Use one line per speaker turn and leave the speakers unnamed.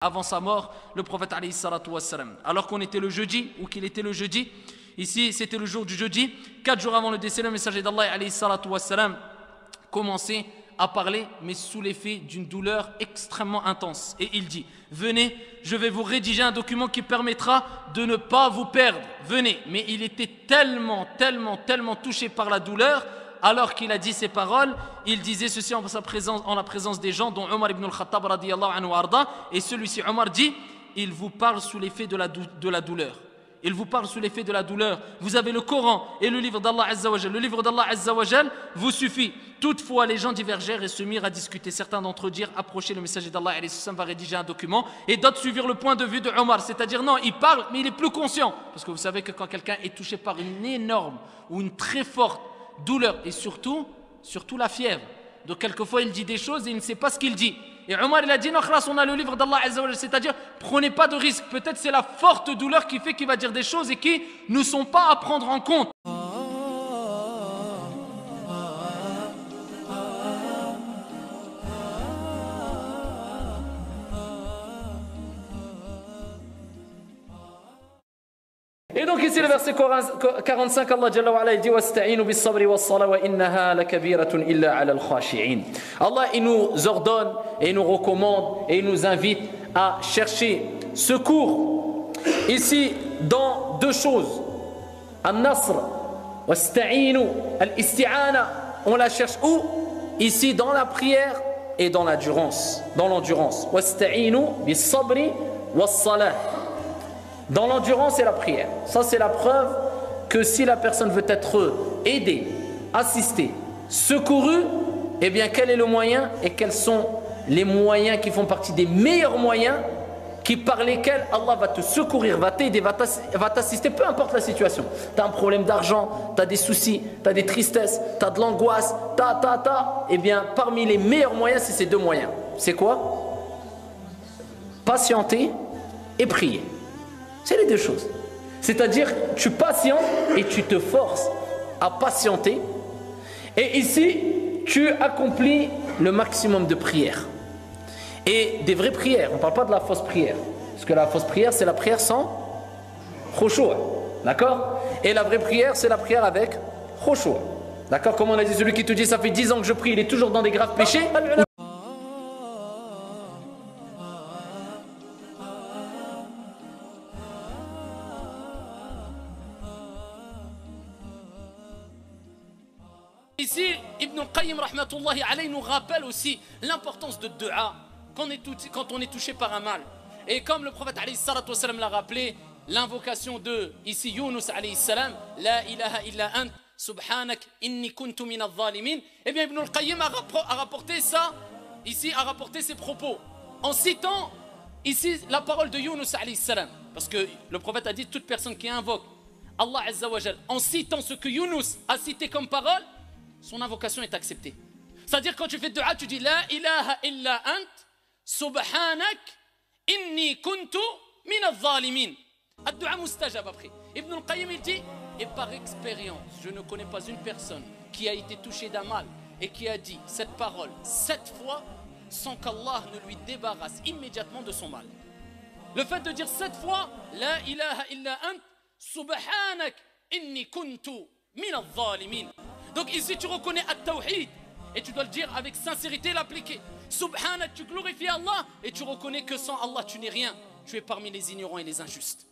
avant sa mort, le prophète alayhi salatu wassalam. Alors qu'on était le jeudi, ou qu'il était le jeudi, ici c'était le jour du jeudi, 4 jours avant le décès, le messager d'Allah alayhi salatu wassalam commençait à parler, mais sous l'effet d'une douleur extrêmement intense. Et il dit, venez, je vais vous rédiger un document qui permettra de ne pas vous perdre. Venez. Mais il était tellement touché par la douleur, alors qu'il a dit ces paroles, il disait ceci en la présence des gens, dont Omar ibn al-Khattab radiyallahu anhu arda, et celui-ci, Omar, dit, il vous parle sous l'effet de la douleur. Il vous parle sous l'effet de la douleur. Vous avez le Coran et le livre d'Allah Azza wa Jal. Le livre d'Allah Azza wa Jal vous suffit. Toutefois, les gens divergèrent et se mirent à discuter. Certains d'entre eux dirent, approchez le messager d'Allah, va rédiger un document. Et d'autres suivirent le point de vue de Omar. C'est-à-dire, non, il parle, mais il est plus conscient. Parce que vous savez que quand quelqu'un est touché par une énorme ou une très forte douleur, et surtout la fièvre. Donc quelquefois, il dit des choses et il ne sait pas ce qu'il dit. Et Omar, il a dit, non, on a le livre d'Allah Azza wa Jal, c'est-à-dire, prenez pas de risque. Peut-être c'est la forte douleur qui fait qu'il va dire des choses et qui ne sont pas à prendre en compte. Et donc ici le verset 45, Allah Jalla wa Ala dit wasta'inu bis sabri was sala wa innaha lakabiratun illa 'ala al khashi'in. Allah il nous ordonne et il nous recommande et il nous invite à chercher secours ici dans deux choses. An-nasr wasta'inu al-isti'ana, on la cherche où? Ici dans la prière et dans l'endurance, Wasta'inu bis sabri was salah. Dans l'endurance et la prière. Ça, c'est la preuve que si la personne veut être aidée, assistée, secourue, eh bien, quel est le moyen et quels sont les moyens qui font partie des meilleurs moyens par lesquels Allah va te secourir, va t'aider, va t'assister, peu importe la situation. Tu as un problème d'argent, tu as des soucis, tu as des tristesses, tu as de l'angoisse, eh bien, parmi les meilleurs moyens, c'est ces deux moyens. C'est quoi? Patienter et prier. C'est les deux choses. C'est-à-dire, tu patientes et tu te forces à patienter. Et ici, tu accomplis le maximum de prières. Et des vraies prières. On ne parle pas de la fausse prière. Parce que la fausse prière, c'est la prière sans khushu'. D'accord? Et la vraie prière, c'est la prière avec khushu'. D'accord? Comme on a dit, celui qui te dit, ça fait 10 ans que je prie, il est toujours dans des graves péchés. Ici, Ibn al-Qayyim rahmatullahi alayhi nous rappelle aussi l'importance de dua quand on est touché par un mal. Et comme le prophète alayhi salatu wassalam l'a rappelé, l'invocation de ici Yunus alayhi salam, la ilaha illa ant, subhanak inni kuntu min al-zalimin. Eh bien, Ibn al-Qayyim a rapporté ça, ici a rapporté ses propos en citant ici la parole de Yunus alayhi salam. Parce que le prophète a dit, toute personne qui invoque Allah Azza wa Jal en citant ce que Yunus a cité comme parole, son invocation est acceptée. C'est-à-dire quand tu fais dua, tu dis la ilaha illa ant, subhanak inni kuntu min al-zalimin. Ad-dua mustajab après. Ibn al-Qayyim il dit, et par expérience, je ne connais pas une personne qui a été touchée d'un mal et qui a dit cette parole 7 fois sans qu'Allah ne lui débarrasse immédiatement de son mal. Le fait de dire 7 fois la ilaha illa ant, subhanak inni kuntu min al-zalimin. Donc ici tu reconnais at-tawhid et tu dois le dire avec sincérité, l'appliquer. Subhanak, tu glorifies Allah et tu reconnais que sans Allah tu n'es rien. Tu es parmi les ignorants et les injustes.